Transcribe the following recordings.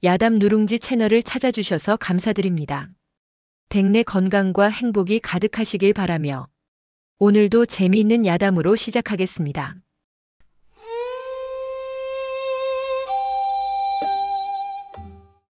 야담 누룽지 채널을 찾아주셔서 감사드립니다. 댁내 건강과 행복이 가득하시길 바라며 오늘도 재미있는 야담으로 시작하겠습니다.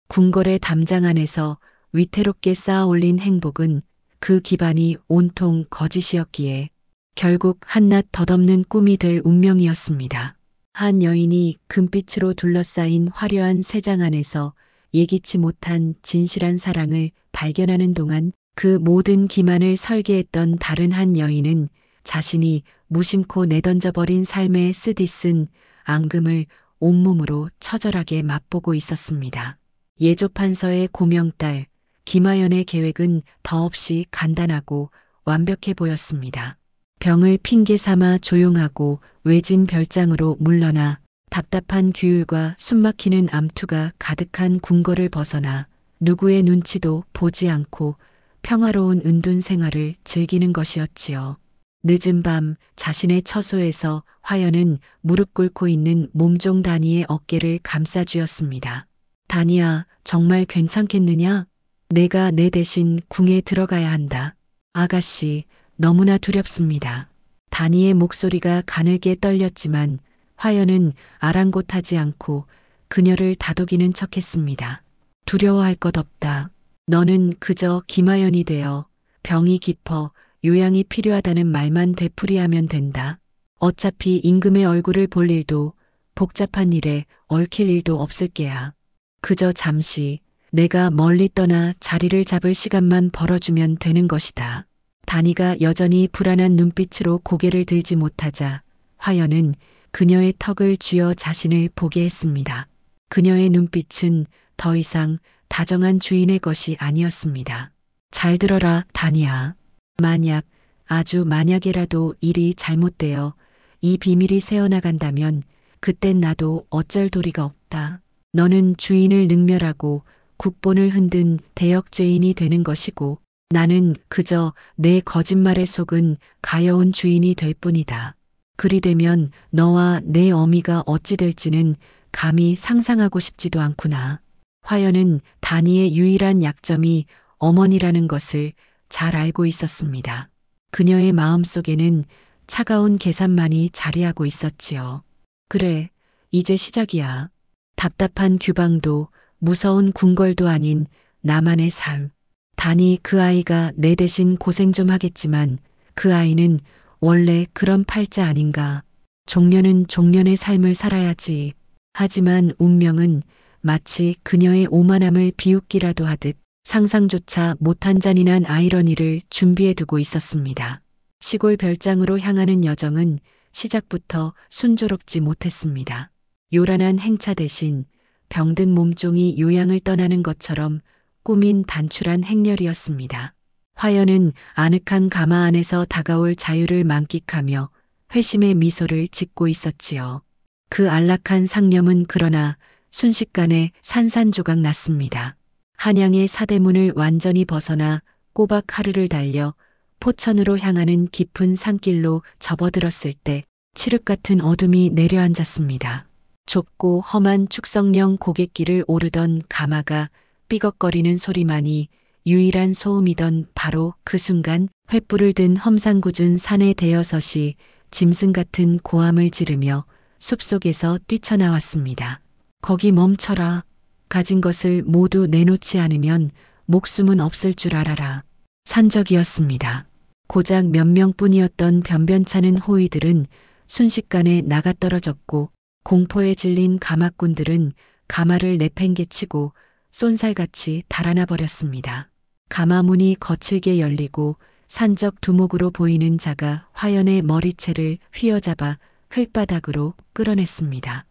궁궐의 담장 안에서 위태롭게 쌓아 올린 행복은 그 기반이 온통 거짓이었기에 결국 한낱 덧없는 꿈이 될 운명이었습니다. 한 여인이 금빛으로 둘러싸인 화려한 세장 안에서 예기치 못한 진실한 사랑을 발견하는 동안 그 모든 기만을 설계했던 다른 한 여인은 자신이 무심코 내던져버린 삶의 쓰디쓴 앙금을 온몸으로 처절하게 맛보고 있었습니다. 예조판서의 고명딸 김하연의 계획은 더없이 간단하고 완벽해 보였습니다. 병을 핑계 삼아 조용하고 외진 별장으로 물러나 답답한 규율과 숨막히는 암투가 가득한 궁궐을 벗어나 누구의 눈치도 보지 않고 평화로운 은둔 생활을 즐기는 것이었지요. 늦은 밤 자신의 처소에서 화연은 무릎 꿇고 있는 몸종 다니의 어깨를 감싸쥐었습니다. 다니야, 정말 괜찮겠느냐? 내가 내 대신 궁에 들어가야 한다. 아가씨, 너무나 두렵습니다. 다니의 목소리가 가늘게 떨렸지만 화연은 아랑곳하지 않고 그녀를 다독이는 척했습니다. 두려워할 것 없다. 너는 그저 김하연이 되어 병이 깊어 요양이 필요하다는 말만 되풀이하면 된다. 어차피 임금의 얼굴을 볼 일도 복잡한 일에 얽힐 일도 없을 게야. 그저 잠시 내가 멀리 떠나 자리를 잡을 시간만 벌어주면 되는 것이다. 다니가 여전히 불안한 눈빛으로 고개를 들지 못하자 화연은 그녀의 턱을 쥐어 자신을 보게 했습니다. 그녀의 눈빛은 더 이상 다정한 주인의 것이 아니었습니다. 잘 들어라, 다니야. 만약, 아주 만약에라도 일이 잘못되어 이 비밀이 새어나간다면 그땐 나도 어쩔 도리가 없다. 너는 주인을 능멸하고 국본을 흔든 대역죄인이 되는 것이고 나는 그저 내 거짓말에 속은 가여운 주인이 될 뿐이다. 그리 되면 너와 내 어미가 어찌 될지는 감히 상상하고 싶지도 않구나. 화연은 다니의 유일한 약점이 어머니라는 것을 잘 알고 있었습니다. 그녀의 마음속에는 차가운 계산만이 자리하고 있었지요. 그래, 이제 시작이야. 답답한 규방도 무서운 궁궐도 아닌 나만의 삶. 다니 그 아이가 내 대신 고생 좀 하겠지만 그 아이는 원래 그런 팔자 아닌가. 종려는 종려의 삶을 살아야지. 하지만 운명은 마치 그녀의 오만함을 비웃기라도 하듯 상상조차 못한 잔인한 아이러니를 준비해두고 있었습니다. 시골 별장으로 향하는 여정은 시작부터 순조롭지 못했습니다. 요란한 행차 대신 병든 몸종이 요양을 떠나는 것처럼 꾸민 단출한 행렬이었습니다. 화연은 아늑한 가마 안에서 다가올 자유를 만끽하며 회심의 미소를 짓고 있었지요. 그 안락한 상념은 그러나 순식간에 산산조각 났습니다. 한양의 사대문을 완전히 벗어나 꼬박 하루를 달려 포천으로 향하는 깊은 산길로 접어들었을 때 칠흑 같은 어둠이 내려앉았습니다. 좁고 험한 축성령 고갯길을 오르던 가마가 삐걱거리는 소리만이 유일한 소음이던 바로 그 순간 횃불을 든 험상궂은 산의 대여섯이 짐승 같은 고함을 지르며 숲속에서 뛰쳐나왔습니다. 거기 멈춰라. 가진 것을 모두 내놓지 않으면 목숨은 없을 줄 알아라. 산적이었습니다. 고작 몇 명뿐이었던 변변찮은 호위들은 순식간에 나가떨어졌고 공포에 질린 가마꾼들은 가마를 내팽개치고 쏜살같이 달아나 버렸습니다. 가마문이 거칠게 열리고 산적 두목으로 보이는 자가 화연의 머리채를 휘어잡아 흙바닥으로 끌어냈습니다.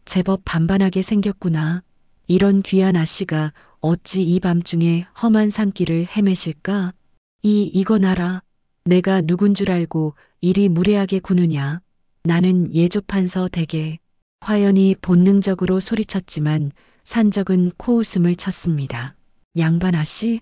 제법 반반하게 생겼구나. 이런 귀한 아씨가 어찌 이 밤중에 험한 산길을 헤매실까? 이건 알아. 내가 누군 줄 알고 이리 무례하게 구느냐. 나는 예조판서 댁에. 화연이 본능적으로 소리쳤지만 산적은 코웃음을 쳤습니다. 양반 아씨?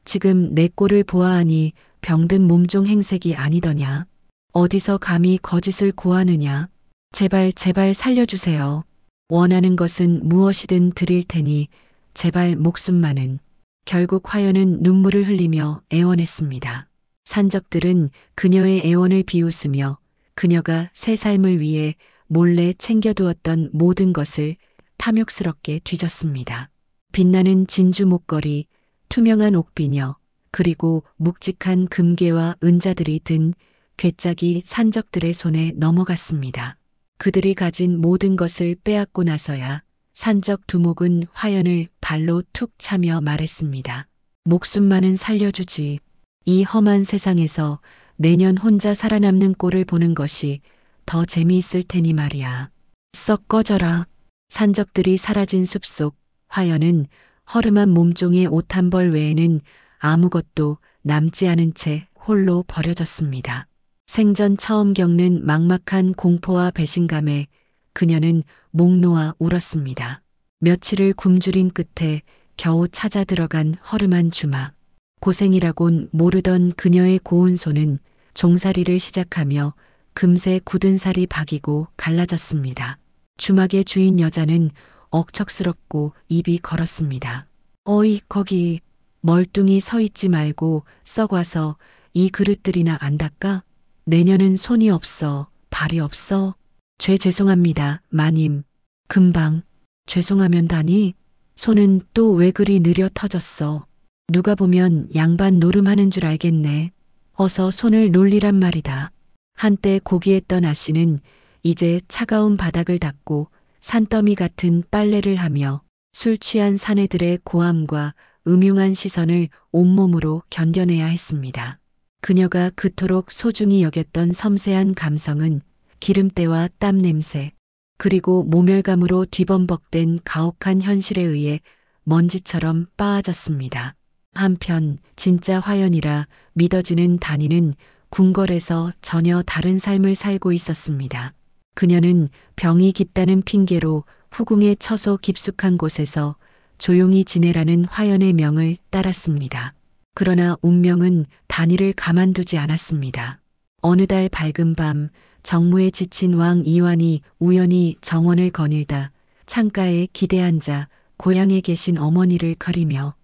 지금 내 꼴을 보아하니 병든 몸종 행색이 아니더냐. 어디서 감히 거짓을 고하느냐. 제발 살려주세요. 원하는 것은 무엇이든 드릴 테니 제발 목숨만은. 결국 화연은 눈물을 흘리며 애원했습니다. 산적들은 그녀의 애원을 비웃으며 그녀가 새 삶을 위해 몰래 챙겨두었던 모든 것을 탐욕스럽게 뒤졌습니다. 빛나는 진주 목걸이, 투명한 옥비녀, 그리고 묵직한 금괴와 은자들이 든 괴짝이 산적들의 손에 넘어갔습니다. 그들이 가진 모든 것을 빼앗고 나서야 산적 두목은 화연을 발로 툭 차며 말했습니다. 목숨만은 살려주지. 이 험한 세상에서 내년 혼자 살아남는 꼴을 보는 것이 더 재미있을 테니 말이야. 썩 꺼져라. 산적들이 사라진 숲속 화연은 허름한 몸종의 옷 한 벌 외에는 아무것도 남지 않은 채 홀로 버려졌습니다. 생전 처음 겪는 막막한 공포와 배신감에 그녀는 목 놓아 울었습니다. 며칠을 굶주린 끝에 겨우 찾아 들어간 허름한 주막. 고생이라곤 모르던 그녀의 고운 손은 종살이를 시작하며 금세 굳은 살이 박이고 갈라졌습니다. 주막의 주인 여자는 억척스럽고 입이 걸었습니다. 어이, 거기 멀뚱히 서 있지 말고 썩어서 이 그릇들이나 안 닦아? 내년은 손이 없어, 발이 없어. 죄송합니다, 마님. 금방. 죄송하면 다니? 손은 또 왜 그리 느려 터졌어. 누가 보면 양반 노름하는 줄 알겠네. 어서 손을 놀리란 말이다. 한때 고귀했던 아씨는 이제 차가운 바닥을 닦고 산더미 같은 빨래를 하며 술 취한 사내들의 고함과 음흉한 시선을 온몸으로 견뎌내야 했습니다. 그녀가 그토록 소중히 여겼던 섬세한 감성은 기름때와 땀 냄새, 그리고 모멸감으로 뒤범벅된 가혹한 현실에 의해 먼지처럼 빠아졌습니다. 한편 진짜 화연이라 믿어지는 단이는 궁궐에서 전혀 다른 삶을 살고 있었습니다. 그녀는 병이 깊다는 핑계로 후궁의 처소 깊숙한 곳에서 조용히 지내라는 화연의 명을 따랐습니다. 그러나 운명은 단이를 가만두지 않았습니다. 어느 달 밝은 밤 정무에 지친 왕 이완이 우연히 정원을 거닐다 창가에 기대 앉아 고향에 계신 어머니를 가리며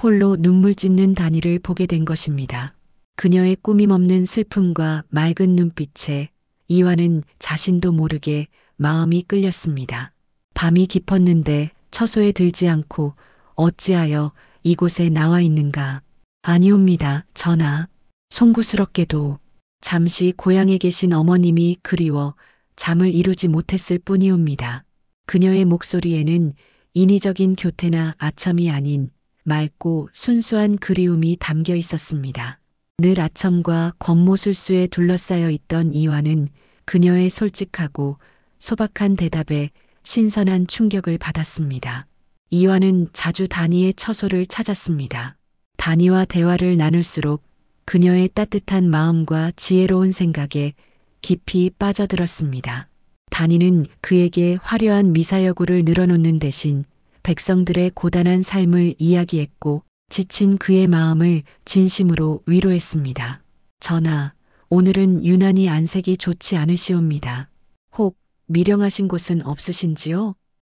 홀로 눈물 짓는 단이를 보게 된 것입니다. 그녀의 꾸밈없는 슬픔과 맑은 눈빛에 이완은 자신도 모르게 마음이 끌렸습니다. 밤이 깊었는데 처소에 들지 않고 어찌하여 이곳에 나와 있는가? 아니옵니다, 전하. 송구스럽게도 잠시 고향에 계신 어머님이 그리워 잠을 이루지 못했을 뿐이옵니다. 그녀의 목소리에는 인위적인 교태나 아첨이 아닌 맑고 순수한 그리움이 담겨 있었습니다. 늘 아첨과 권모술수에 둘러싸여 있던 이완은 그녀의 솔직하고 소박한 대답에 신선한 충격을 받았습니다. 이완은 자주 단이의 처소를 찾았습니다. 단이와 대화를 나눌수록 그녀의 따뜻한 마음과 지혜로운 생각에 깊이 빠져들었습니다. 단이는 그에게 화려한 미사여구를 늘어놓는 대신 백성들의 고단한 삶을 이야기했고 지친 그의 마음을 진심으로 위로했습니다. 전하, 오늘은 유난히 안색이 좋지 않으시옵니다. 혹 미령하신 곳은 없으신지요?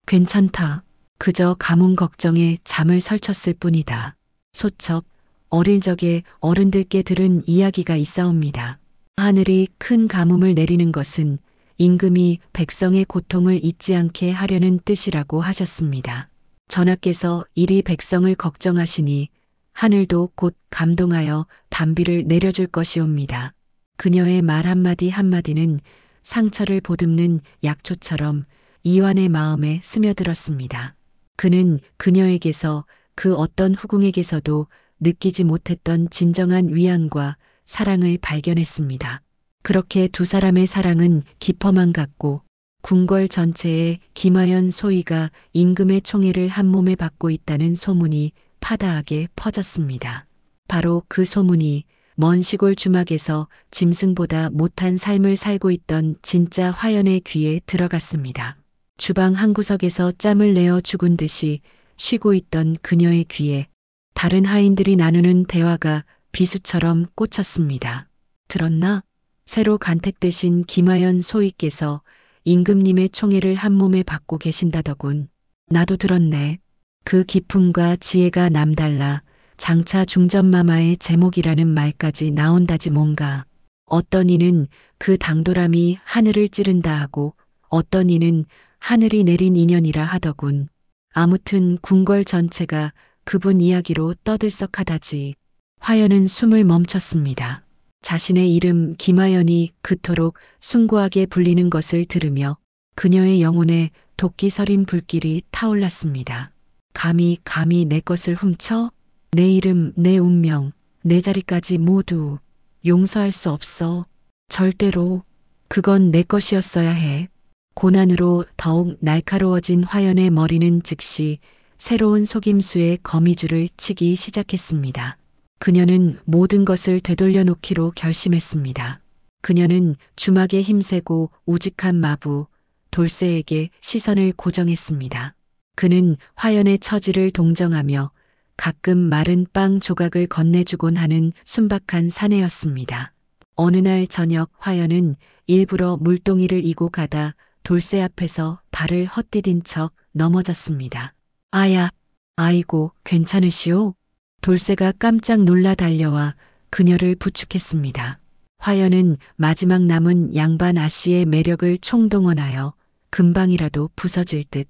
괜찮다. 그저 가뭄 걱정에 잠을 설쳤을 뿐이다. 소첩, 어릴 적에 어른들께 들은 이야기가 있사옵니다. 하늘이 큰 가뭄을 내리는 것은 임금이 백성의 고통을 잊지 않게 하려는 뜻이라고 하셨습니다. 전하께서 이리 백성을 걱정하시니 하늘도 곧 감동하여 단비를 내려줄 것이옵니다. 그녀의 말 한마디 한마디는 상처를 보듬는 약초처럼 이완의 마음에 스며들었습니다. 그는 그녀에게서 그 어떤 후궁에게서도 느끼지 못했던 진정한 위안과 사랑을 발견했습니다. 그렇게 두 사람의 사랑은 깊어만 갔고 궁궐 전체에 김화연 소위가 임금의 총애를 한 몸에 받고 있다는 소문이 파다하게 퍼졌습니다. 바로 그 소문이 먼 시골 주막에서 짐승보다 못한 삶을 살고 있던 진짜 화연의 귀에 들어갔습니다. 주방 한 구석에서 짬을 내어 죽은 듯이 쉬고 있던 그녀의 귀에 다른 하인들이 나누는 대화가 비수처럼 꽂혔습니다. 들었나? 새로 간택되신 김화연 소위께서 임금님의 총애를 한 몸에 받고 계신다더군. 나도 들었네. 그 기품과 지혜가 남달라 장차 중전마마의 제목이라는 말까지 나온다지 뭔가. 어떤 이는 그 당돌함이 하늘을 찌른다 하고 어떤 이는 하늘이 내린 인연이라 하더군. 아무튼 궁궐 전체가 그분 이야기로 떠들썩하다지. 화연은 숨을 멈췄습니다. 자신의 이름 김화연이 그토록 숭고하게 불리는 것을 들으며 그녀의 영혼에 도끼 서린 불길이 타올랐습니다. 감히 내 것을 훔쳐? 내 이름, 내 운명, 내 자리까지 모두 용서할 수 없어. 절대로. 그건 내 것이었어야 해. 고난으로 더욱 날카로워진 화연의 머리는 즉시 새로운 속임수의 거미줄을 치기 시작했습니다. 그녀는 모든 것을 되돌려 놓기로 결심했습니다. 그녀는 주막에 힘세고 우직한 마부 돌쇠에게 시선을 고정했습니다. 그는 화연의 처지를 동정하며 가끔 마른 빵 조각을 건네주곤 하는 순박한 사내였습니다. 어느 날 저녁 화연은 일부러 물동이를 이고 가다 돌쇠 앞에서 발을 헛디딘 척 넘어졌습니다. 아야, 아이고, 괜찮으시오? 돌쇠가 깜짝 놀라 달려와 그녀를 부축했습니다. 화연은 마지막 남은 양반 아씨의 매력을 총동원하여 금방이라도 부서질 듯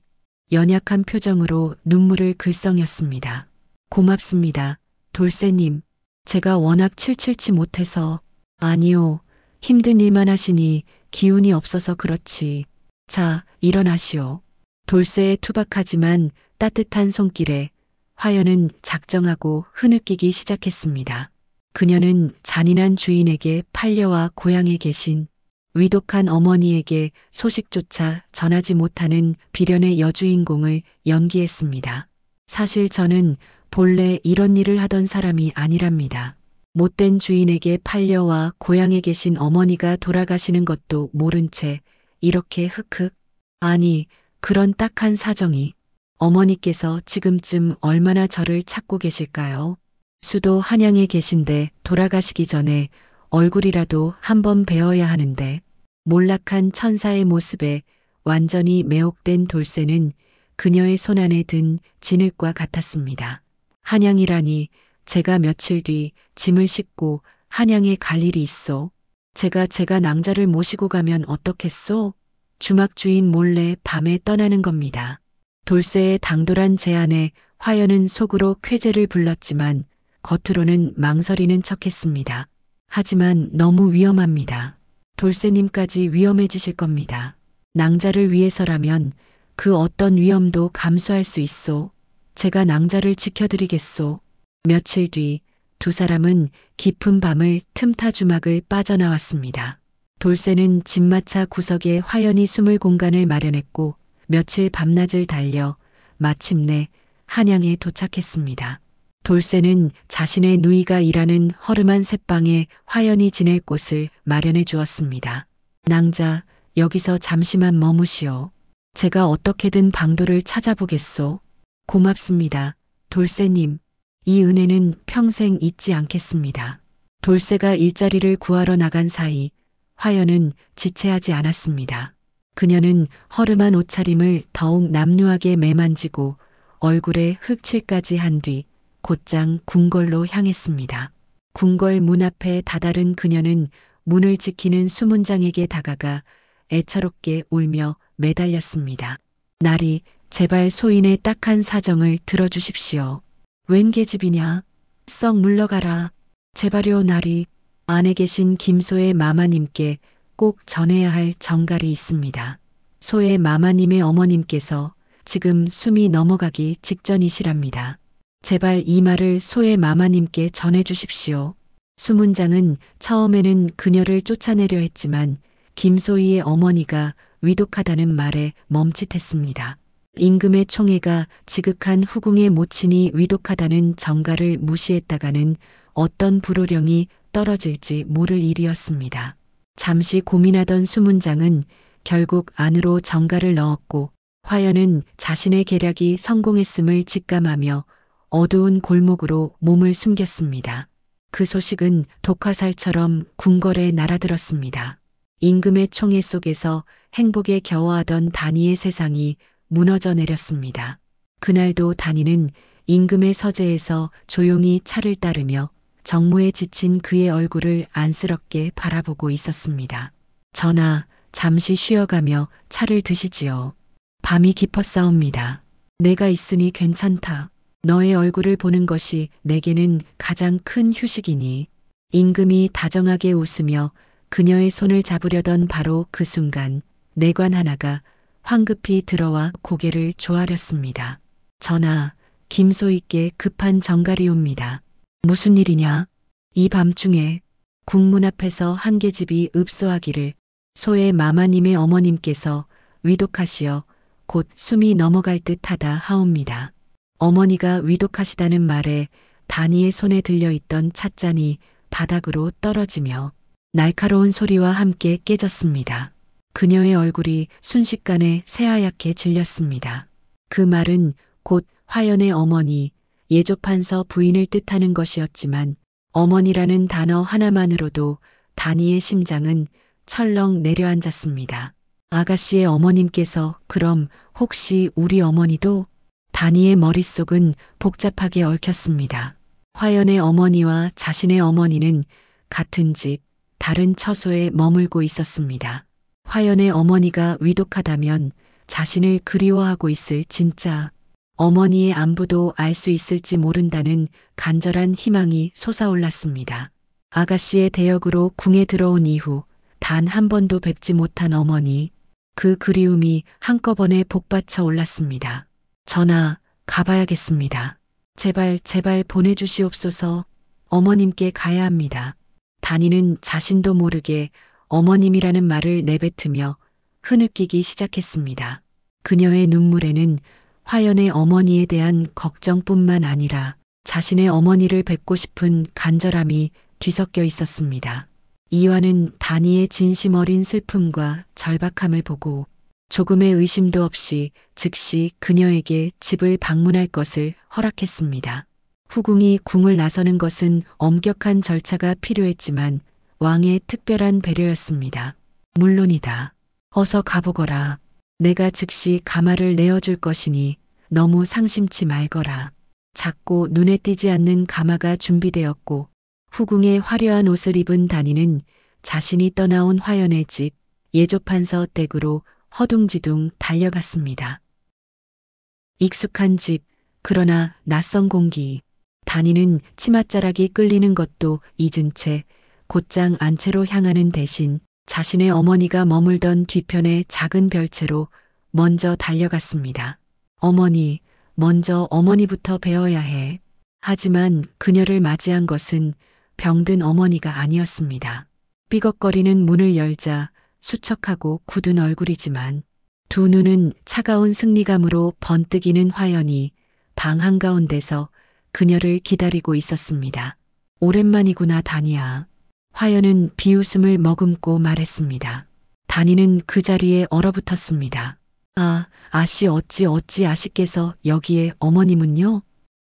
연약한 표정으로 눈물을 글썽였습니다. 고맙습니다. 돌쇠님, 제가 워낙 칠칠치 못해서. 아니요, 힘든 일만 하시니 기운이 없어서 그렇지. 자, 일어나시오. 돌쇠의 투박하지만 따뜻한 손길에 화연은 작정하고 흐느끼기 시작했습니다. 그녀는 잔인한 주인에게 팔려와 고향에 계신 위독한 어머니에게 소식조차 전하지 못하는 비련의 여주인공을 연기했습니다. 사실 저는 본래 이런 일을 하던 사람이 아니랍니다. 못된 주인에게 팔려와 고향에 계신 어머니가 돌아가시는 것도 모른 채 이렇게 흑흑. 아니, 그런 딱한 사정이. 어머니께서 지금쯤 얼마나 저를 찾고 계실까요? 수도 한양에 계신데 돌아가시기 전에 얼굴이라도 한번 뵈어야 하는데. 몰락한 천사의 모습에 완전히 매혹된 돌쇠는 그녀의 손안에 든 진흙과 같았습니다. 한양이라니, 제가 며칠 뒤 짐을 싣고 한양에 갈 일이 있어. 제가 낭자를 모시고 가면 어떻겠소? 주막 주인 몰래 밤에 떠나는 겁니다. 돌쇠의 당돌한 제안에 화연은 속으로 쾌재를 불렀지만 겉으로는 망설이는 척했습니다. 하지만 너무 위험합니다. 돌쇠님까지 위험해지실 겁니다. 낭자를 위해서라면 그 어떤 위험도 감수할 수 있소. 제가 낭자를 지켜드리겠소. 며칠 뒤 두 사람은 깊은 밤을 틈타 주막을 빠져나왔습니다. 돌쇠는 집마차 구석에 화연히 숨을 공간을 마련했고 며칠 밤낮을 달려 마침내 한양에 도착했습니다. 돌쇠는 자신의 누이가 일하는 허름한 셋방에 화연이 지낼 곳을 마련해 주었습니다. 낭자, 여기서 잠시만 머무시오. 제가 어떻게든 방도를 찾아보겠소. 고맙습니다. 돌쇠님, 이 은혜는 평생 잊지 않겠습니다. 돌쇠가 일자리를 구하러 나간 사이 화연은 지체하지 않았습니다. 그녀는 허름한 옷차림을 더욱 남루하게 매만지고 얼굴에 흑칠까지 한 뒤 곧장 궁궐로 향했습니다. 궁궐 문 앞에 다다른 그녀는 문을 지키는 수문장에게 다가가 애처롭게 울며 매달렸습니다. 나리, 제발 소인의 딱한 사정을 들어주십시오. 웬 계집이냐? 썩 물러가라. 제발요 나리. 안에 계신 김소의 마마님께 꼭 전해야 할 정갈이 있습니다. 소의 마마님의 어머님께서 지금 숨이 넘어가기 직전이시랍니다. 제발 이 말을 소의 마마님께 전해주십시오. 수문장은 처음에는 그녀를 쫓아내려 했지만 김소희의 어머니가 위독하다는 말에 멈칫했습니다. 임금의 총애가 지극한 후궁의 모친이 위독하다는 정가를 무시했다가는 어떤 불호령이 떨어질지 모를 일이었습니다. 잠시 고민하던 수문장은 결국 안으로 정가를 넣었고 화연은 자신의 계략이 성공했음을 직감하며 어두운 골목으로 몸을 숨겼습니다. 그 소식은 독화살처럼 궁궐에 날아들었습니다. 임금의 총애 속에서 행복에 겨워하던 다니의 세상이 무너져 내렸습니다. 그날도 다니는 임금의 서재에서 조용히 차를 따르며 정무에 지친 그의 얼굴을 안쓰럽게 바라보고 있었습니다. 전하, 잠시 쉬어가며 차를 드시지요. 밤이 깊었사옵니다. 내가 있으니 괜찮다. 너의 얼굴을 보는 것이 내게는 가장 큰 휴식이니. 임금이 다정하게 웃으며 그녀의 손을 잡으려던 바로 그 순간 내관 하나가 황급히 들어와 고개를 조아렸습니다. 전하, 김소희께 급한 정갈이옵니다. 무슨 일이냐? 이 밤중에 국문 앞에서 한 계집이 읍소하기를 소의 마마님의 어머님께서 위독하시어 곧 숨이 넘어갈 듯하다 하옵니다. 어머니가 위독하시다는 말에 다니의 손에 들려있던 찻잔이 바닥으로 떨어지며 날카로운 소리와 함께 깨졌습니다. 그녀의 얼굴이 순식간에 새하얗게 질렸습니다. 그 말은 곧 화연의 어머니, 예조판서 부인을 뜻하는 것이었지만 어머니라는 단어 하나만으로도 다니의 심장은 철렁 내려앉았습니다. 아가씨의 어머님께서 그럼 혹시 우리 어머니도? 다니의 머릿속은 복잡하게 얽혔습니다. 화연의 어머니와 자신의 어머니는 같은 집, 다른 처소에 머물고 있었습니다. 화연의 어머니가 위독하다면 자신을 그리워하고 있을 진짜 어머니의 안부도 알 수 있을지 모른다는 간절한 희망이 솟아올랐습니다. 아가씨의 대역으로 궁에 들어온 이후 단 한 번도 뵙지 못한 어머니, 그 그리움이 한꺼번에 복받쳐 올랐습니다. 전하, 가봐야겠습니다. 제발 제발 보내주시옵소서. 어머님께 가야 합니다. 다니는 자신도 모르게 어머님이라는 말을 내뱉으며 흐느끼기 시작했습니다. 그녀의 눈물에는 화연의 어머니에 대한 걱정뿐만 아니라 자신의 어머니를 뵙고 싶은 간절함이 뒤섞여 있었습니다. 이화는 다니의 진심 어린 슬픔과 절박함을 보고 조금의 의심도 없이 즉시 그녀에게 집을 방문할 것을 허락했습니다. 후궁이 궁을 나서는 것은 엄격한 절차가 필요했지만 왕의 특별한 배려였습니다. 물론이다. 어서 가보거라. 내가 즉시 가마를 내어줄 것이니 너무 상심치 말거라. 작고 눈에 띄지 않는 가마가 준비되었고 후궁의 화려한 옷을 입은 다니는 자신이 떠나온 화연의 집 예조판서 댁으로 허둥지둥 달려갔습니다. 익숙한 집, 그러나 낯선 공기. 다니는 치맛자락이 끌리는 것도 잊은 채 곧장 안채로 향하는 대신 자신의 어머니가 머물던 뒤편의 작은 별채로 먼저 달려갔습니다. 어머니, 먼저 어머니부터 배워야 해. 하지만 그녀를 맞이한 것은 병든 어머니가 아니었습니다. 삐걱거리는 문을 열자 수척하고 굳은 얼굴이지만 두 눈은 차가운 승리감으로 번뜩이는 화연이 방 한가운데서 그녀를 기다리고 있었습니다. 오랜만이구나, 다니야. 화연은 비웃음을 머금고 말했습니다. 다니는 그 자리에 얼어붙었습니다. 아씨 어찌 아씨께서 여기에 어머님은요?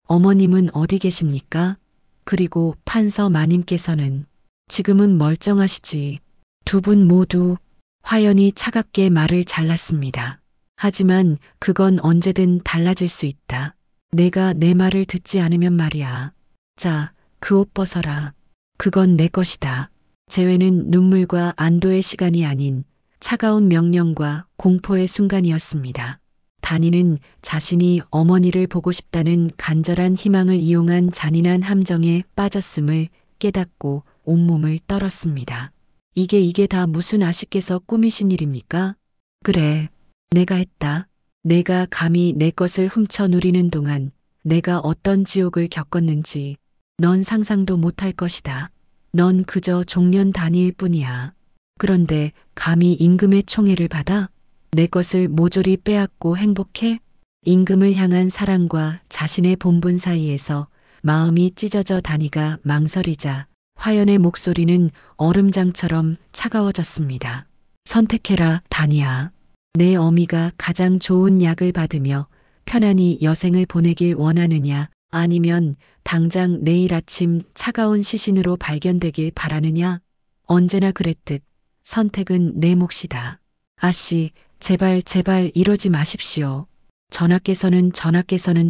어머님은 어디 계십니까? 그리고 판서 마님께서는 지금은 멀쩡하시지. 두 분 모두. 화연이 차갑게 말을 잘랐습니다. 하지만 그건 언제든 달라질 수 있다. 내가 내 말을 듣지 않으면 말이야. 자, 그 옷 벗어라. 그건 내 것이다. 재회는 눈물과 안도의 시간이 아닌 차가운 명령과 공포의 순간이었습니다. 다니는 자신이 어머니를 보고 싶다는 간절한 희망을 이용한 잔인한 함정에 빠졌음을 깨닫고 온몸을 떨었습니다. 이게 다 무슨 아씨께서 꾸미신 일입니까? 그래, 내가 했다. 내가 감히 내 것을 훔쳐 누리는 동안 내가 어떤 지옥을 겪었는지 넌 상상도 못할 것이다. 넌 그저 종년 단위일 뿐이야. 그런데 감히 임금의 총애를 받아? 내 것을 모조리 빼앗고 행복해? 임금을 향한 사랑과 자신의 본분 사이에서 마음이 찢어져 다니가 망설이자 화연의 목소리는 얼음장처럼 차가워졌습니다. 선택해라, 다니야. 내 어미가 가장 좋은 약을 받으며 편안히 여생을 보내길 원하느냐, 아니면 당장 내일 아침 차가운 시신으로 발견되길 바라느냐? 언제나 그랬듯 선택은 내 몫이다. 아씨, 제발 제발 이러지 마십시오. 전하께서는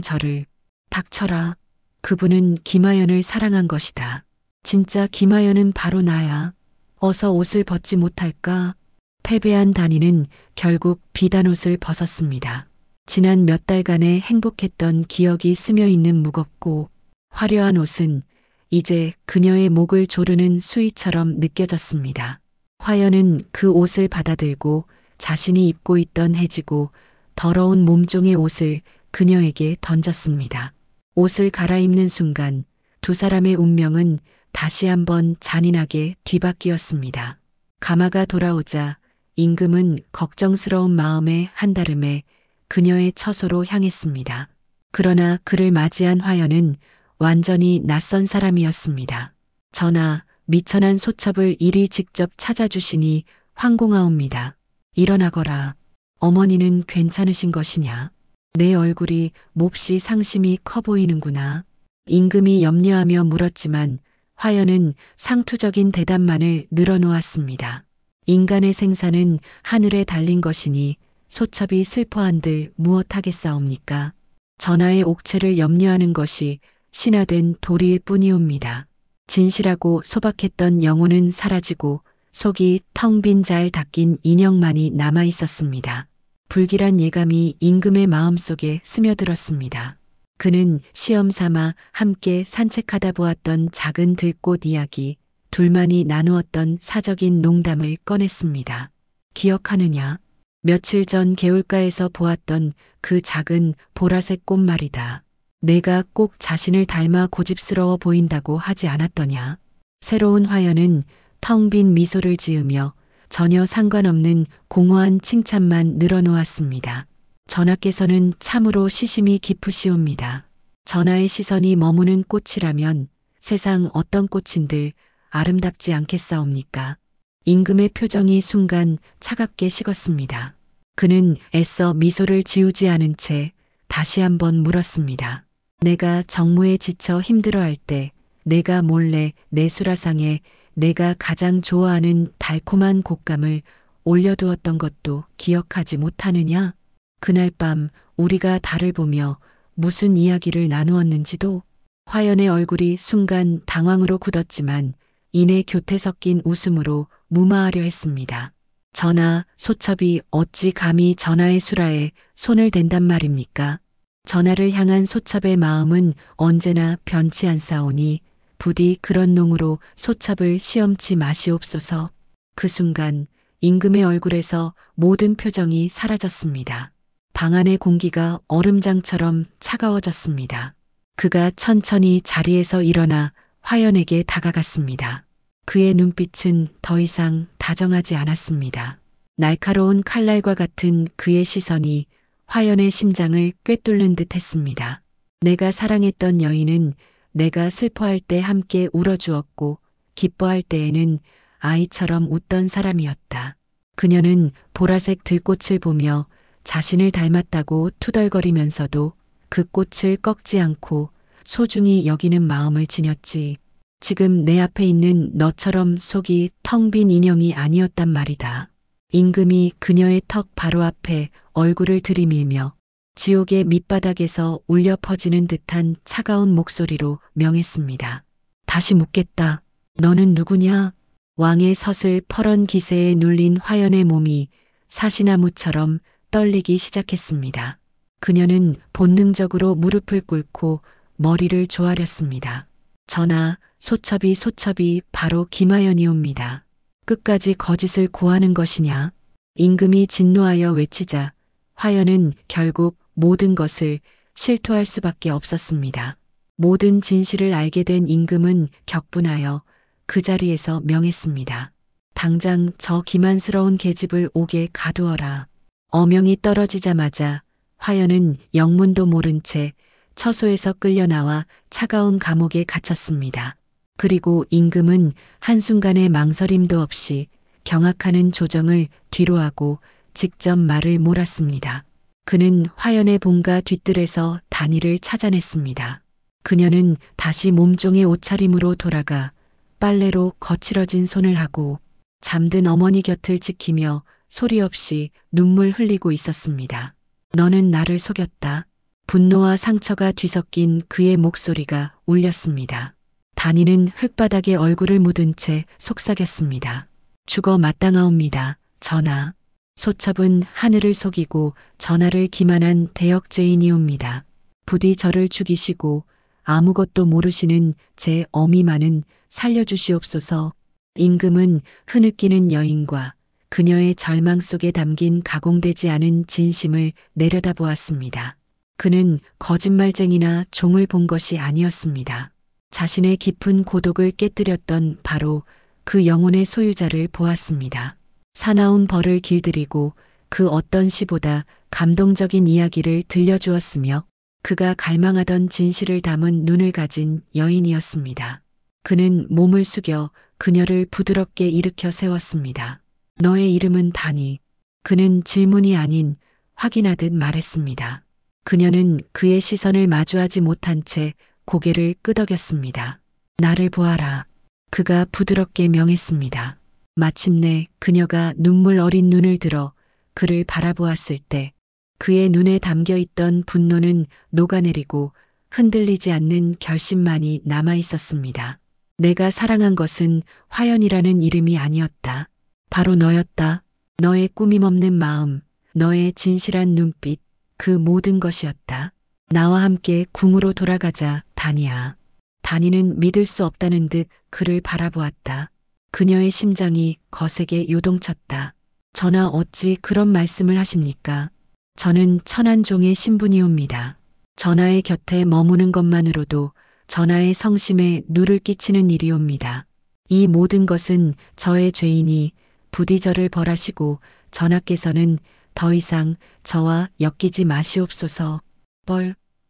저를 닥쳐라. 그분은 김하연을 사랑한 것이다. 진짜 김하연은 바로 나야. 어서 옷을 벗지 못할까? 패배한 단이는 결국 비단옷을 벗었습니다. 지난 몇 달간의 행복했던 기억이 스며 있는 무겁고 화려한 옷은 이제 그녀의 목을 조르는 수위처럼 느껴졌습니다. 화연은 그 옷을 받아들고 자신이 입고 있던 해지고 더러운 몸종의 옷을 그녀에게 던졌습니다. 옷을 갈아입는 순간 두 사람의 운명은 다시 한번 잔인하게 뒤바뀌었습니다. 가마가 돌아오자 임금은 걱정스러운 마음에 한달음에 그녀의 처소로 향했습니다. 그러나 그를 맞이한 화연은 완전히 낯선 사람이었습니다. 전하, 미천한 소첩을 이리 직접 찾아주시니 황공하옵니다. 일어나거라. 어머니는 괜찮으신 것이냐? 내 얼굴이 몹시 상심이 커 보이는구나. 임금이 염려하며 물었지만 화연은 상투적인 대답만을 늘어놓았습니다. 인간의 생사는 하늘에 달린 것이니 소첩이 슬퍼한들 무엇하겠사옵니까? 전하의 옥체를 염려하는 것이 신화된 도리일 뿐이옵니다. 진실하고 소박했던 영혼은 사라지고 속이 텅 빈 잘 닦인 인형만이 남아 있었습니다. 불길한 예감이 임금의 마음속에 스며들었습니다. 그는 시험 삼아 함께 산책하다 보았던 작은 들꽃 이야기, 둘만이 나누었던 사적인 농담을 꺼냈습니다. 기억하느냐? 며칠 전 개울가에서 보았던 그 작은 보라색 꽃 말이다. 내가 꼭 자신을 닮아 고집스러워 보인다고 하지 않았더냐? 새로운 화연은 텅 빈 미소를 지으며 전혀 상관없는 공허한 칭찬만 늘어놓았습니다. 전하께서는 참으로 시심이 깊으시옵니다. 전하의 시선이 머무는 꽃이라면 세상 어떤 꽃인들 아름답지 않겠사옵니까? 임금의 표정이 순간 차갑게 식었습니다. 그는 애써 미소를 지우지 않은 채 다시 한번 물었습니다. 내가 정무에 지쳐 힘들어할 때 내가 몰래 내 수라상에 내가 가장 좋아하는 달콤한 곶감을 올려두었던 것도 기억하지 못하느냐? 그날 밤 우리가 달을 보며 무슨 이야기를 나누었는지도. 화연의 얼굴이 순간 당황으로 굳었지만 이내 교태 섞인 웃음으로 무마하려 했습니다. 전하, 소첩이 어찌 감히 전하의 수라에 손을 댄단 말입니까? 전하를 향한 소첩의 마음은 언제나 변치 않사오니 부디 그런 농으로 소첩을 시험치 마시옵소서. 그 순간 임금의 얼굴에서 모든 표정이 사라졌습니다. 방 안의 공기가 얼음장처럼 차가워졌습니다. 그가 천천히 자리에서 일어나 화연에게 다가갔습니다. 그의 눈빛은 더 이상 다정하지 않았습니다. 날카로운 칼날과 같은 그의 시선이 화연의 심장을 꿰뚫는 듯 했습니다. 내가 사랑했던 여인은 내가 슬퍼할 때 함께 울어주었고 기뻐할 때에는 아이처럼 웃던 사람이었다. 그녀는 보라색 들꽃을 보며 자신을 닮았다고 투덜거리면서도 그 꽃을 꺾지 않고 소중히 여기는 마음을 지녔지. 지금 내 앞에 있는 너처럼 속이 텅 빈 인형이 아니었단 말이다. 임금이 그녀의 턱 바로 앞에 얼굴을 들이밀며 지옥의 밑바닥에서 울려 퍼지는 듯한 차가운 목소리로 명했습니다. 다시 묻겠다. 너는 누구냐? 왕의 서슬 퍼런 기세에 눌린 화연의 몸이 사시나무처럼 떨리기 시작했습니다. 그녀는 본능적으로 무릎을 꿇고 머리를 조아렸습니다. 전하, 소첩이 바로 김하연이옵니다. 끝까지 거짓을 고하는 것이냐? 임금이 진노하여 외치자 화연은 결국 모든 것을 실토할 수밖에 없었습니다. 모든 진실을 알게 된 임금은 격분하여 그 자리에서 명했습니다. 당장 저 기만스러운 계집을 옥에 가두어라. 어명이 떨어지자마자 화연은 영문도 모른 채 처소에서 끌려나와 차가운 감옥에 갇혔습니다. 그리고 임금은 한순간의 망설임도 없이 경악하는 조정을 뒤로하고 직접 말을 몰았습니다. 그는 화연의 본가 뒤뜰에서 단이를 찾아냈습니다. 그녀는 다시 몸종의 옷차림으로 돌아가 빨래로 거칠어진 손을 하고 잠든 어머니 곁을 지키며 소리 없이 눈물 흘리고 있었습니다. 너는 나를 속였다. 분노와 상처가 뒤섞인 그의 목소리가 울렸습니다. 단이는 흙바닥에 얼굴을 묻은 채 속삭였습니다. 죽어 마땅하옵니다. 전하. 소첩은 하늘을 속이고 전하를 기만한 대역죄인이옵니다. 부디 저를 죽이시고 아무것도 모르시는 제 어미만은 살려주시옵소서. 임금은 흐느끼는 여인과 그녀의 절망 속에 담긴 가공되지 않은 진심을 내려다보았습니다. 그는 거짓말쟁이나 종을 본 것이 아니었습니다. 자신의 깊은 고독을 깨뜨렸던 바로 그 영혼의 소유자를 보았습니다. 사나운 벌을 길들이고 그 어떤 시보다 감동적인 이야기를 들려주었으며 그가 갈망하던 진실을 담은 눈을 가진 여인이었습니다. 그는 몸을 숙여 그녀를 부드럽게 일으켜 세웠습니다. 너의 이름은 다니. 그는 질문이 아닌 확인하듯 말했습니다. 그녀는 그의 시선을 마주하지 못한 채 고개를 끄덕였습니다. 나를 보아라. 그가 부드럽게 명했습니다. 마침내 그녀가 눈물 어린 눈을 들어 그를 바라보았을 때 그의 눈에 담겨 있던 분노는 녹아내리고 흔들리지 않는 결심만이 남아 있었습니다. 내가 사랑한 것은 화연이라는 이름이 아니었다. 바로 너였다. 너의 꾸밈 없는 마음, 너의 진실한 눈빛, 그 모든 것이었다. 나와 함께 궁으로 돌아가자, 다니야. 다니는 믿을 수 없다는 듯 그를 바라보았다. 그녀의 심장이 거세게 요동쳤다. 전하 어찌 그런 말씀을 하십니까? 저는 천한 종의 신분이옵니다. 전하의 곁에 머무는 것만으로도 전하의 성심에 누를 끼치는 일이옵니다. 이 모든 것은 저의 죄이니 부디 저를 벌하시고 전하께서는 더 이상 저와 엮이지 마시옵소서.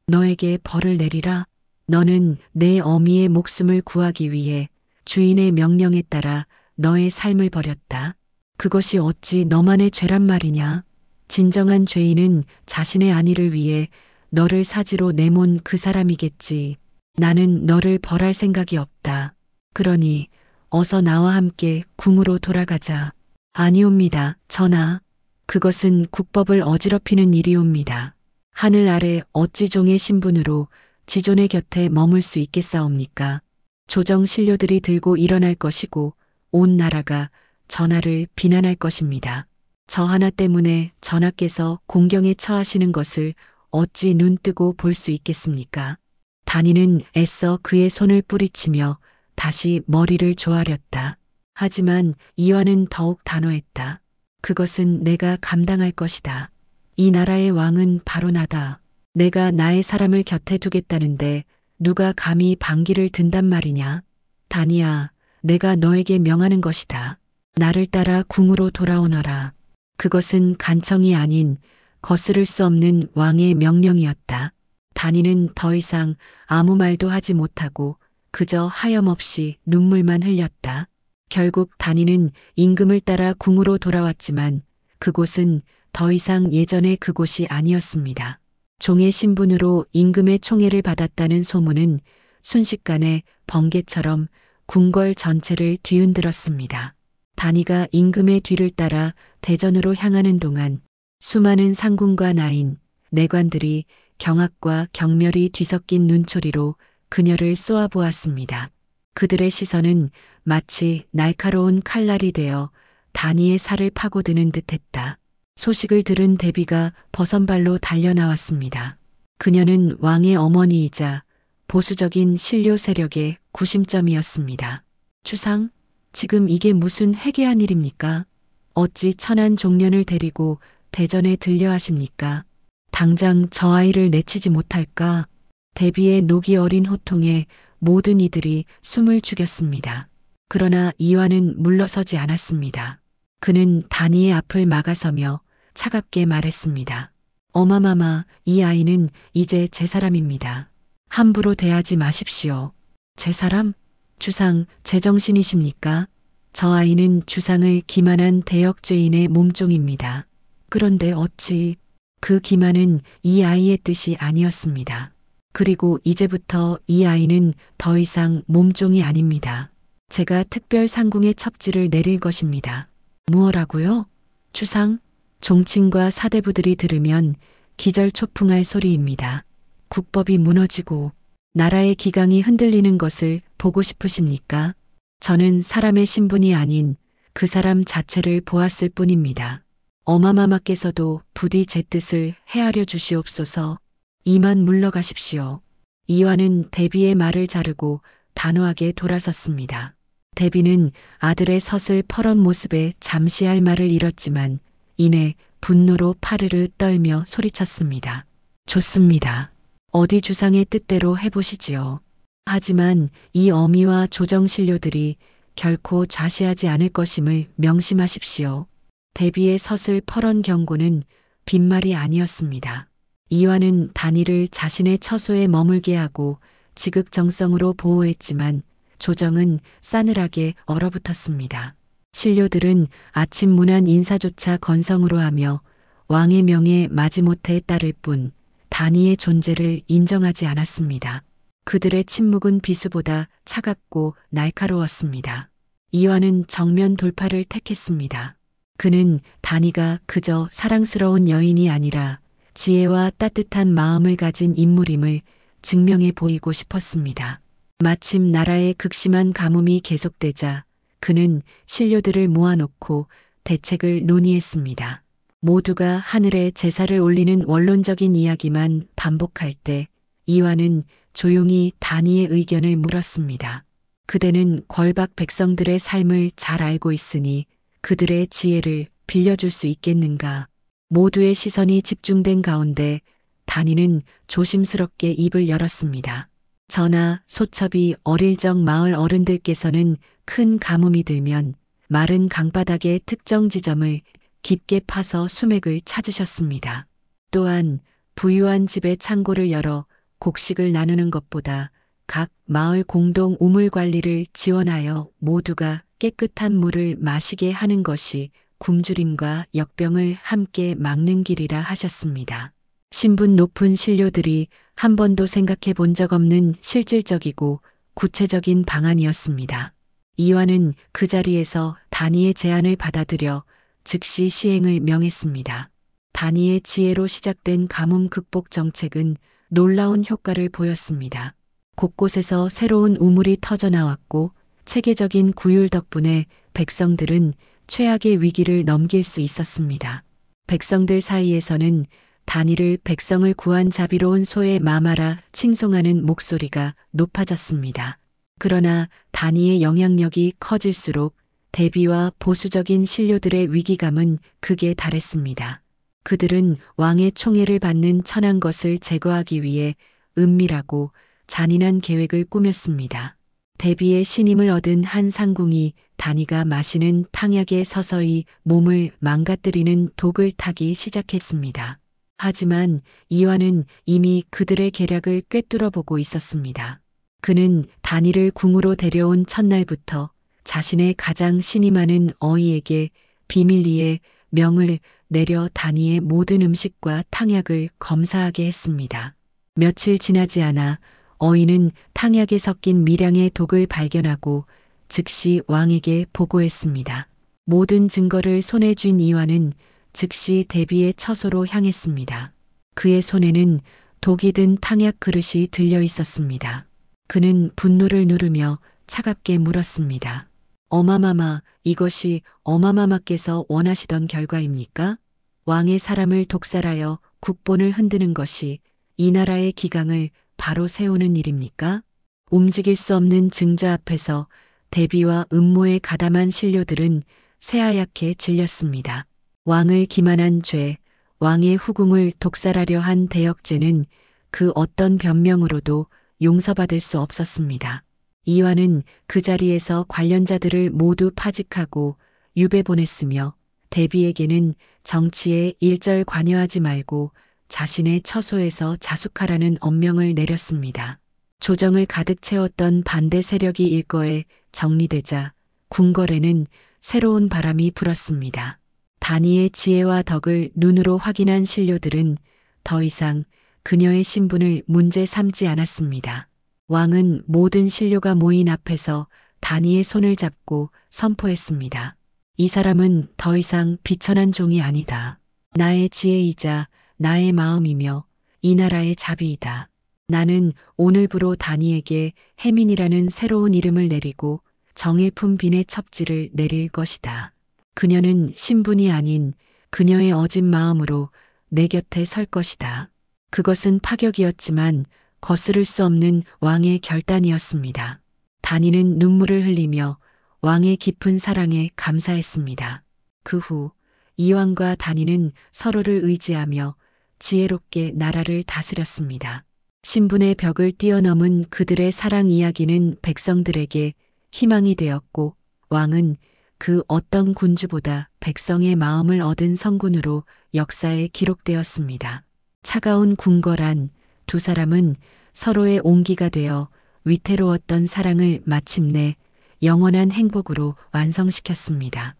너에게 벌을 내리라. 너는 내 어미의 목숨을 구하기 위해 주인의 명령에 따라 너의 삶을 버렸다. 그것이 어찌 너만의 죄란 말이냐? 진정한 죄인은 자신의 안위를 위해 너를 사지로 내몬 그 사람이겠지. 나는 너를 벌할 생각이 없다. 그러니 어서 나와 함께 궁으로 돌아가자. 아니옵니다, 전하. 그것은 국법을 어지럽히는 일이옵니다. 하늘 아래 어찌 종의 신분으로 지존의 곁에 머물 수 있겠사옵니까? 조정 신료들이 들고 일어날 것이고 온 나라가 전하를 비난할 것입니다. 저 하나 때문에 전하께서 공경에 처하시는 것을 어찌 눈뜨고 볼 수 있겠습니까? 다니는 애써 그의 손을 뿌리치며 다시 머리를 조아렸다. 하지만 이완은 더욱 단호했다. 그것은 내가 감당할 것이다. 이 나라의 왕은 바로 나다. 내가 나의 사람을 곁에 두겠다는데 누가 감히 반기를 든단 말이냐? 다니야, 내가 너에게 명하는 것이다. 나를 따라 궁으로 돌아오너라. 그것은 간청이 아닌 거스를 수 없는 왕의 명령이었다. 다니는 더 이상 아무 말도 하지 못하고 그저 하염없이 눈물만 흘렸다. 결국 다니는 임금을 따라 궁으로 돌아왔지만 그곳은 더 이상 예전의 그곳이 아니었습니다. 종의 신분으로 임금의 총애를 받았다는 소문은 순식간에 번개처럼 궁궐 전체를 뒤흔들었습니다. 다니가 임금의 뒤를 따라 대전으로 향하는 동안 수많은 상궁과 나인, 내관들이 경악과 경멸이 뒤섞인 눈초리로 그녀를 쏘아보았습니다. 그들의 시선은 마치 날카로운 칼날이 되어 다니의 살을 파고드는 듯했다. 소식을 들은 대비가 버선발로 달려나왔습니다. 그녀는 왕의 어머니이자 보수적인 신료 세력의 구심점이었습니다. 주상, 지금 이게 무슨 해괴한 일입니까? 어찌 천한 종년을 데리고 대전에 들려 하십니까? 당장 저 아이를 내치지 못할까? 대비의 녹이 어린 호통에 모든 이들이 숨을 죽였습니다. 그러나 이완은 물러서지 않았습니다. 그는 다니의 앞을 막아서며 차갑게 말했습니다. 어마마마, 이 아이는 이제 제 사람입니다. 함부로 대하지 마십시오. 제 사람? 주상, 제정신이십니까? 저 아이는 주상을 기만한 대역죄인의 몸종입니다. 그런데 어찌 그 기만은 이 아이의 뜻이 아니었습니다. 그리고 이제부터 이 아이는 더 이상 몸종이 아닙니다. 제가 특별 상궁의 첩지를 내릴 것입니다. 무엇라고요? 주상, 종친과 사대부들이 들으면 기절초풍할 소리입니다. 국법이 무너지고 나라의 기강이 흔들리는 것을 보고 싶으십니까? 저는 사람의 신분이 아닌 그 사람 자체를 보았을 뿐입니다. 어마마마께서도 부디 제 뜻을 헤아려 주시옵소서. 이만 물러가십시오. 이화는 대비의 말을 자르고 단호하게 돌아섰습니다. 대비는 아들의 서슬 퍼런 모습에 잠시 할 말을 잃었지만 이내 분노로 파르르 떨며 소리쳤습니다. 좋습니다. 어디 주상의 뜻대로 해보시지요. 하지만 이 어미와 조정신료들이 결코 좌시하지 않을 것임을 명심하십시오. 대비의 서슬 퍼런 경고는 빈말이 아니었습니다. 이화는 단이를 자신의 처소에 머물게 하고 지극정성으로 보호했지만 조정은 싸늘하게 얼어붙었습니다. 신료들은 아침 문안 인사조차 건성으로 하며 왕의 명에 마지못해 따를 뿐 단이의 존재를 인정하지 않았습니다. 그들의 침묵은 비수보다 차갑고 날카로웠습니다. 이화는 정면 돌파를 택했습니다. 그는 단이가 그저 사랑스러운 여인이 아니라 지혜와 따뜻한 마음을 가진 인물임을 증명해 보이고 싶었습니다. 마침 나라의 극심한 가뭄이 계속되자 그는 신료들을 모아놓고 대책을 논의했습니다. 모두가 하늘에 제사를 올리는 원론적인 이야기만 반복할 때 이화는 조용히 단이의 의견을 물었습니다. 그대는 걸박 백성들의 삶을 잘 알고 있으니 그들의 지혜를 빌려줄 수 있겠는가? 모두의 시선이 집중된 가운데 단이는 조심스럽게 입을 열었습니다. 전하, 소첩이 어릴 적 마을 어른들께서는 큰 가뭄이 들면 마른 강바닥의 특정 지점을 깊게 파서 수맥을 찾으셨습니다. 또한 부유한 집의 창고를 열어 곡식을 나누는 것보다 각 마을 공동 우물 관리를 지원하여 모두가 깨끗한 물을 마시게 하는 것이 굶주림과 역병을 함께 막는 길이라 하셨습니다. 신분 높은 신료들이 한 번도 생각해 본 적 없는 실질적이고 구체적인 방안이었습니다. 이화는 그 자리에서 단이의 제안을 받아들여 즉시 시행을 명했습니다. 단이의 지혜로 시작된 가뭄 극복 정책은 놀라운 효과를 보였습니다. 곳곳에서 새로운 우물이 터져 나왔고 체계적인 구휼 덕분에 백성들은 최악의 위기를 넘길 수 있었습니다. 백성들 사이에서는 단이를 백성을 구한 자비로운 소의 마마라 칭송하는 목소리가 높아졌습니다. 그러나 단이의 영향력이 커질수록 대비와 보수적인 신료들의 위기감은 극에 달했습니다. 그들은 왕의 총애를 받는 천한 것을 제거하기 위해 은밀하고 잔인한 계획을 꾸몄습니다. 대비의 신임을 얻은 한 상궁이 단이가 마시는 탕약에 서서히 몸을 망가뜨리는 독을 타기 시작했습니다. 하지만 이화는 이미 그들의 계략을 꿰뚫어 보고 있었습니다. 그는 단이를 궁으로 데려온 첫날부터 자신의 가장 신임하는 어이에게 비밀리에 명을 내려 단이의 모든 음식과 탕약을 검사하게 했습니다. 며칠 지나지 않아 어이는 탕약에 섞인 미량의 독을 발견하고 즉시 왕에게 보고했습니다. 모든 증거를 손에 쥔 이화는 즉시 대비의 처소로 향했습니다. 그의 손에는 독이 든 탕약 그릇이 들려 있었습니다. 그는 분노를 누르며 차갑게 물었습니다. 어마마마, 이것이 어마마마께서 원하시던 결과입니까? 왕의 사람을 독살하여 국본을 흔드는 것이 이 나라의 기강을 바로 세우는 일입니까? 움직일 수 없는 증자 앞에서 대비와 음모에 가담한 신료들은 새하얗게 질렸습니다. 왕을 기만한 죄, 왕의 후궁을 독살하려 한 대역죄는 그 어떤 변명으로도 용서받을 수 없었습니다. 이화는 그 자리에서 관련자들을 모두 파직하고 유배 보냈으며 대비에게는 정치에 일절 관여하지 말고 자신의 처소에서 자숙하라는 엄명을 내렸습니다. 조정을 가득 채웠던 반대 세력이 일거에 정리되자 궁궐에는 새로운 바람이 불었습니다. 단이의 지혜와 덕을 눈으로 확인한 신료들은 더 이상 그녀의 신분을 문제 삼지 않았습니다. 왕은 모든 신료가 모인 앞에서 다니의 손을 잡고 선포했습니다. 이 사람은 더 이상 비천한 종이 아니다. 나의 지혜이자 나의 마음이며 이 나라의 자비이다. 나는 오늘부로 다니에게 혜민이라는 새로운 이름을 내리고 정일품 빈의 첩지를 내릴 것이다. 그녀는 신분이 아닌 그녀의 어진 마음으로 내 곁에 설 것이다. 그것은 파격이었지만 거스를 수 없는 왕의 결단이었습니다. 다니는 눈물을 흘리며 왕의 깊은 사랑에 감사했습니다. 그 후 이왕과 다니는 서로를 의지하며 지혜롭게 나라를 다스렸습니다. 신분의 벽을 뛰어넘은 그들의 사랑 이야기는 백성들에게 희망이 되었고 왕은 그 어떤 군주보다 백성의 마음을 얻은 성군으로 역사에 기록되었습니다. 차가운 궁궐안 두 사람은 서로의 온기가 되어 위태로웠던 사랑을 마침내 영원한 행복으로 완성시켰습니다.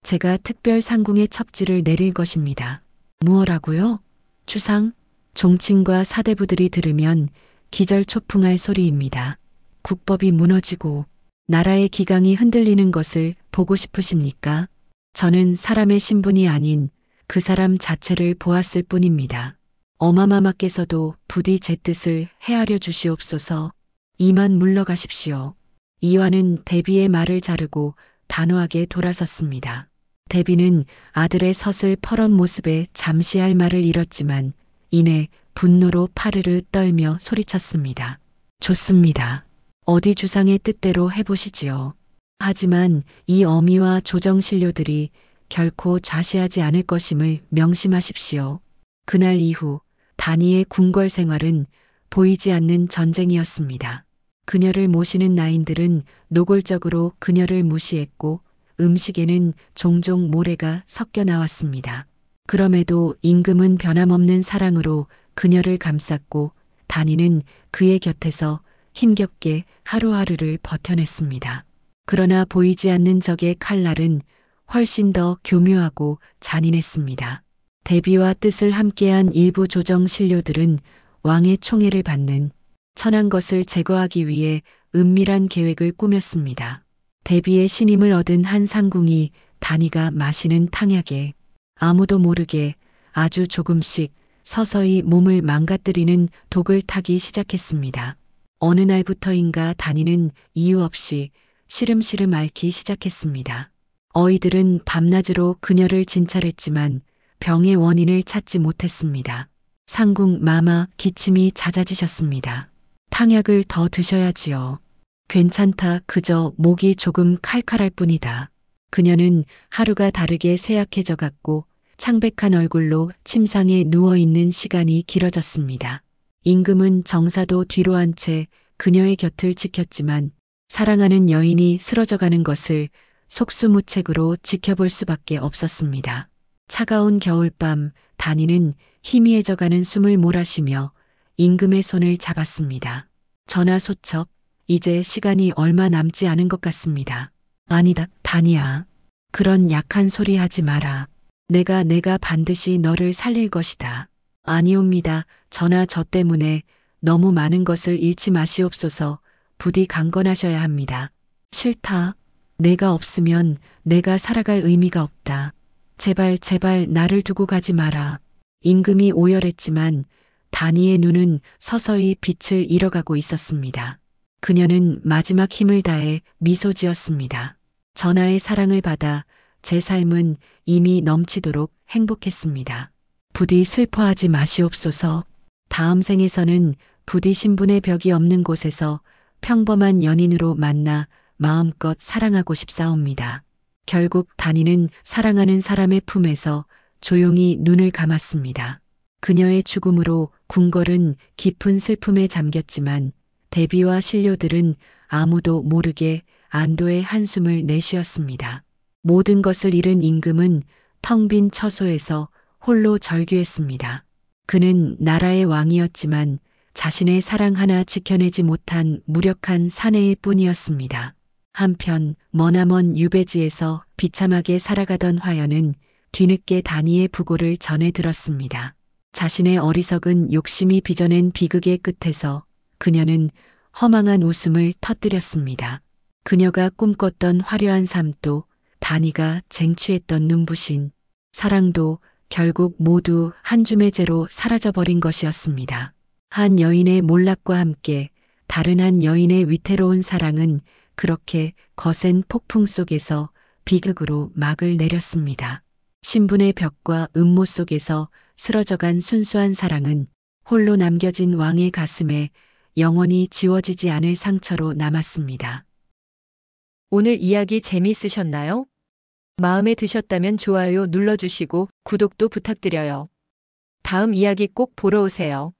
제가 특별 상궁의 첩지를 내릴 것입니다. 무엇라고요? 주상, 종친과 사대부들이 들으면 기절초풍할 소리입니다. 국법이 무너지고 나라의 기강이 흔들리는 것을 보고 싶으십니까? 저는 사람의 신분이 아닌 그 사람 자체를 보았을 뿐입니다. 어마마마께서도 부디 제 뜻을 헤아려 주시옵소서. 이만 물러가십시오. 이화는 대비의 말을 자르고 단호하게 돌아섰습니다. 대비는 아들의 서슬 퍼런 모습에 잠시 할 말을 잃었지만 이내 분노로 파르르 떨며 소리쳤습니다. 좋습니다. 어디 주상의 뜻대로 해보시지요. 하지만 이 어미와 조정신료들이 결코 좌시하지 않을 것임을 명심하십시오. 그날 이후 다니의 궁궐 생활은 보이지 않는 전쟁이었습니다. 그녀를 모시는 나인들은 노골적으로 그녀를 무시했고 음식에는 종종 모래가 섞여 나왔습니다. 그럼에도 임금은 변함없는 사랑으로 그녀를 감쌌고 다니는 그의 곁에서 힘겹게 하루하루를 버텨냈습니다. 그러나 보이지 않는 적의 칼날은 훨씬 더 교묘하고 잔인했습니다. 대비와 뜻을 함께한 일부 조정 신료들은 왕의 총애를 받는 천한 것을 제거하기 위해 은밀한 계획을 꾸몄습니다. 대비의 신임을 얻은 한 상궁이 다니가 마시는 탕약에 아무도 모르게 아주 조금씩 서서히 몸을 망가뜨리는 독을 타기 시작했습니다. 어느 날부터인가 다니는 이유 없이 시름시름 앓기 시작했습니다. 어이들은 밤낮으로 그녀를 진찰했지만 병의 원인을 찾지 못했습니다. 상궁 마마 기침이 잦아지셨습니다. 탕약을 더 드셔야지요. 괜찮다. 그저 목이 조금 칼칼할 뿐이다. 그녀는 하루가 다르게 쇠약해져 갔고 창백한 얼굴로 침상에 누워있는 시간이 길어졌습니다. 임금은 정사도 뒤로 한 채 그녀의 곁을 지켰지만 사랑하는 여인이 쓰러져가는 것을 속수무책으로 지켜볼 수밖에 없었습니다. 차가운 겨울밤 다니는 희미해져가는 숨을 몰아쉬며 임금의 손을 잡았습니다. 전하소첩, 이제 시간이 얼마 남지 않은 것 같습니다. 아니다, 다니야. 그런 약한 소리 하지 마라. 내가 반드시 너를 살릴 것이다. 아니옵니다. 전하, 저 때문에 너무 많은 것을 잃지 마시옵소서. 부디 강건하셔야 합니다. 싫다. 내가 없으면 내가 살아갈 의미가 없다. 제발 나를 두고 가지 마라. 임금이 오열했지만 다니의 눈은 서서히 빛을 잃어가고 있었습니다. 그녀는 마지막 힘을 다해 미소 지었습니다. 전하의 사랑을 받아 제 삶은 이미 넘치도록 행복했습니다. 부디 슬퍼하지 마시옵소서. 다음 생에서는 부디 신분의 벽이 없는 곳에서 평범한 연인으로 만나 마음껏 사랑하고 싶사옵니다. 결국 다니는 사랑하는 사람의 품에서 조용히 눈을 감았습니다. 그녀의 죽음으로 궁궐은 깊은 슬픔에 잠겼지만 대비와 신료들은 아무도 모르게 안도의 한숨을 내쉬었습니다. 모든 것을 잃은 임금은 텅 빈 처소에서 홀로 절규했습니다. 그는 나라의 왕이었지만 자신의 사랑 하나 지켜내지 못한 무력한 사내일 뿐이었습니다. 한편 머나먼 유배지에서 비참하게 살아가던 화연은 뒤늦게 다니의 부고를 전해 들었습니다. 자신의 어리석은 욕심이 빚어낸 비극의 끝에서 그녀는 허망한 웃음을 터뜨렸습니다. 그녀가 꿈꿨던 화려한 삶도 다니가 쟁취했던 눈부신 사랑도 결국 모두 한 줌의 재로 사라져버린 것이었습니다. 한 여인의 몰락과 함께 다른 한 여인의 위태로운 사랑은 그렇게 거센 폭풍 속에서 비극으로 막을 내렸습니다. 신분의 벽과 음모 속에서 쓰러져간 순수한 사랑은 홀로 남겨진 왕의 가슴에 영원히 지워지지 않을 상처로 남았습니다. 오늘 이야기 재미있으셨나요? 마음에 드셨다면 좋아요 눌러주시고 구독도 부탁드려요. 다음 이야기 꼭 보러 오세요.